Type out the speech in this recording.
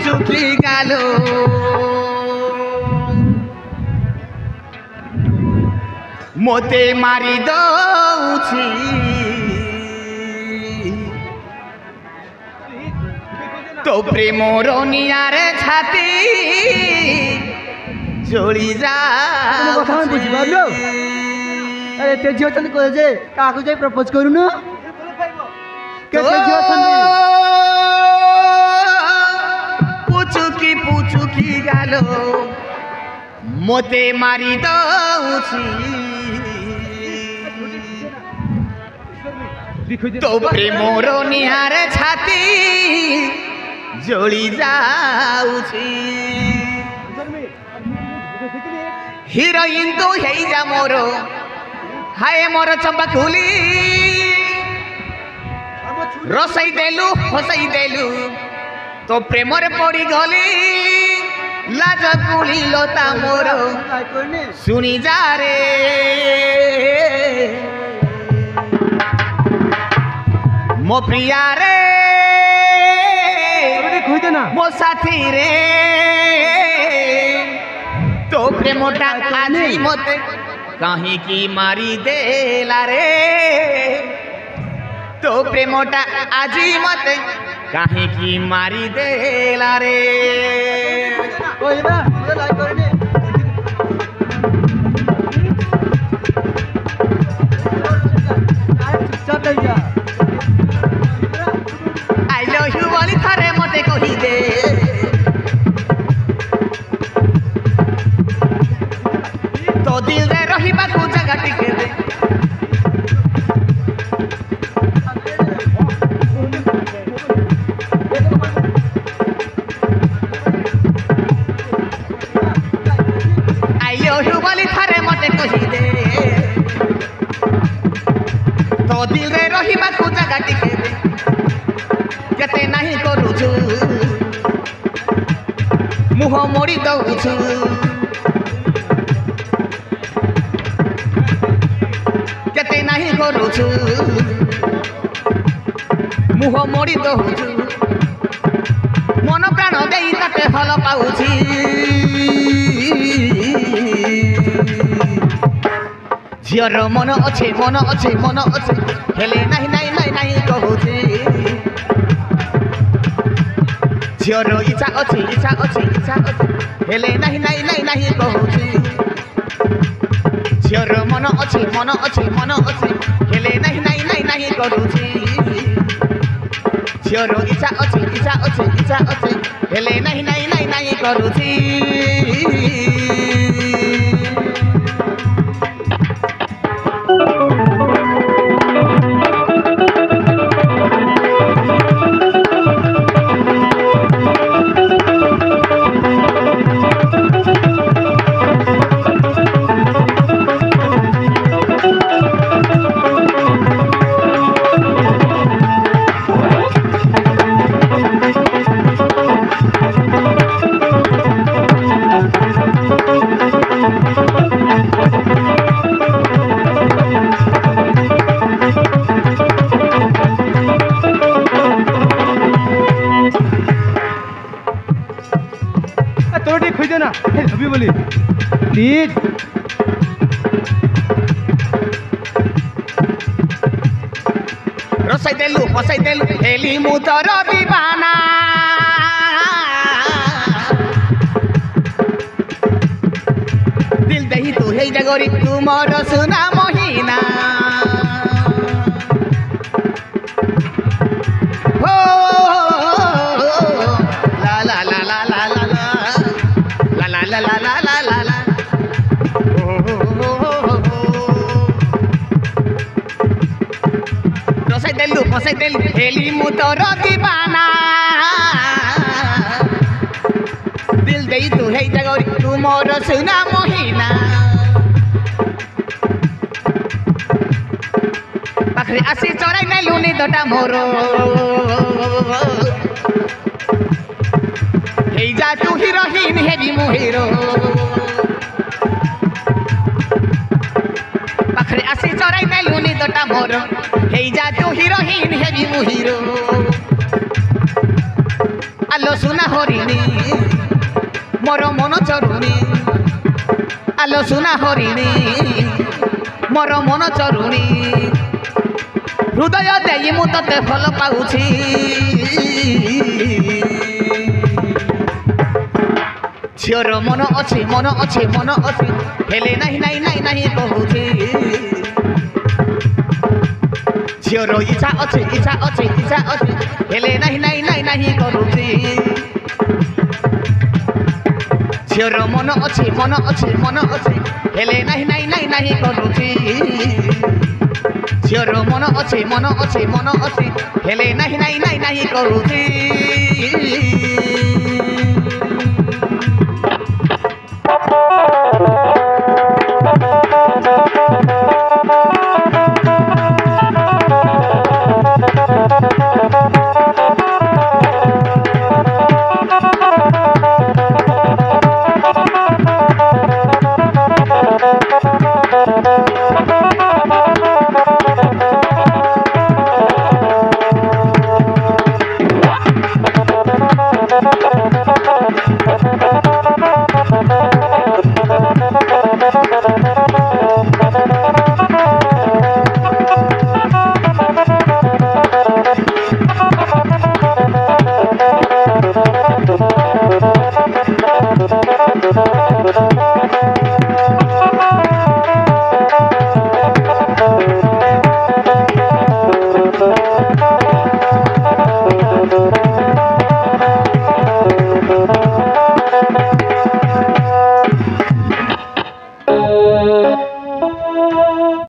পুচুকি গেল মতে মারি দৌছি তো প্রেমর নিয়ারে ছাতি জড়ি যা কথা আমি বুঝি পারলো আরে তে ঝিও তুমি কই যে কাকু যাই প্রপোজ করু না কে তে ঝিও তুমি পুচুকি পুচুকি গেল মতে মারি দৌছি তো প্রেমর নিহারে ছাতি জড়ি যাଉଛି হিরোইন তো হেই যা মোর হায় মোর চম্পা খুলি রসাই দেলু হসাই দেলু তো প্রেমরে পড়ি গলি লাজ কুলিল তা মোর শুনি যা রে মো প্রিয়া রে মো সাথী রে তো প্রেমটা আজি মতে কাহিকি মারি দেলা রে তো প্রেমটা আজি মতে কাহিকি মারি দেলা রে কইবা লাইক করে নে চুপচাপ যাই যা আই লভ ইউ বলি থরে মতে কহি দে তো দিল রে রহিବାକୁ জাগা টিকে দে আই লভ ইউ বলি থরে মতে কহি দে তো দিল রে রহিବାକୁ জাগা টিকে দে কেতে নাহি କରୁଛୁ ମୁହଁ ମୋଡ଼ି ଦଉଛୁ କେତେ ନାହିଁ କରୁଛୁ ମୁହଁ ମୋଡ଼ି ଦଉଛୁ ମନ ପ୍ରାଣ ଦେଇ ତତେ ଭଲ ପାଉଛି ଝିଅର ମନ ଅଛି ହେଲେ ନାହିଁ ନାହିଁ ନାହିଁ ନାହିଁ କହୁଛି ଝିଅର ଇଚ୍ଛା ଅଛି ହେଲେ ନାହିଁ ନାହିଁ ନାହିଁ ନାହିଁ କହୁଛି ଝିଅର ମନ ଅଛି ହେଲେ ନାହିଁ ନାହିଁ ନାହିଁ ନାହିଁ କରୁଛି ଝିଅର ଇଚ୍ଛା ଅଛି ହେଲେ ନାହିଁ ନାହିଁ ନାହିଁ ନାହିଁ କରୁଛି প্লিজ রসাই দেলু হেলি মু তোর দিবানা দিল দেহি তু হেই জাগরি তু মোর সুনা মহিনা হো লা লা লা লা লা লা লা লা লা লা লা লা লা রসাই দেলু হেলি মু তোর দিবানা দিল দেই তু হেই জাগরি তু মোর সুনা মহিনা পাখরে আসি চড়াই নেলু নিদটা মোর হেই যা তু হিরোইন হেবি মু হিরো পাখরে আসি চড়াই নেলু নিদটা মোর হেই যা তু হিরোইন হেবি মু হিরো আলো সুনা হরিণী মোর মন চরুণী আলো সুনা হরিণী মোর মন চরুণী হৃদয় দেই মু তোতে ভাল পাউছি ঝিওর মন অছি মন অছি মন অছি হেলে নাহি নাই নাই নাহি কহুছি ঝিওর ইচ্ছা অছি ইচ্ছা অছি ইচ্ছা অছি হেলে নাহি নাই নাই নাহি করুছি ঝিওর মন অছি মন অছি মন অছি হেলে নাহি নাই নাই নাহি করুছি ঝিওর মন অছি মন অছি মন অছি হেলে নাহি নাই নাই নাহি করুছি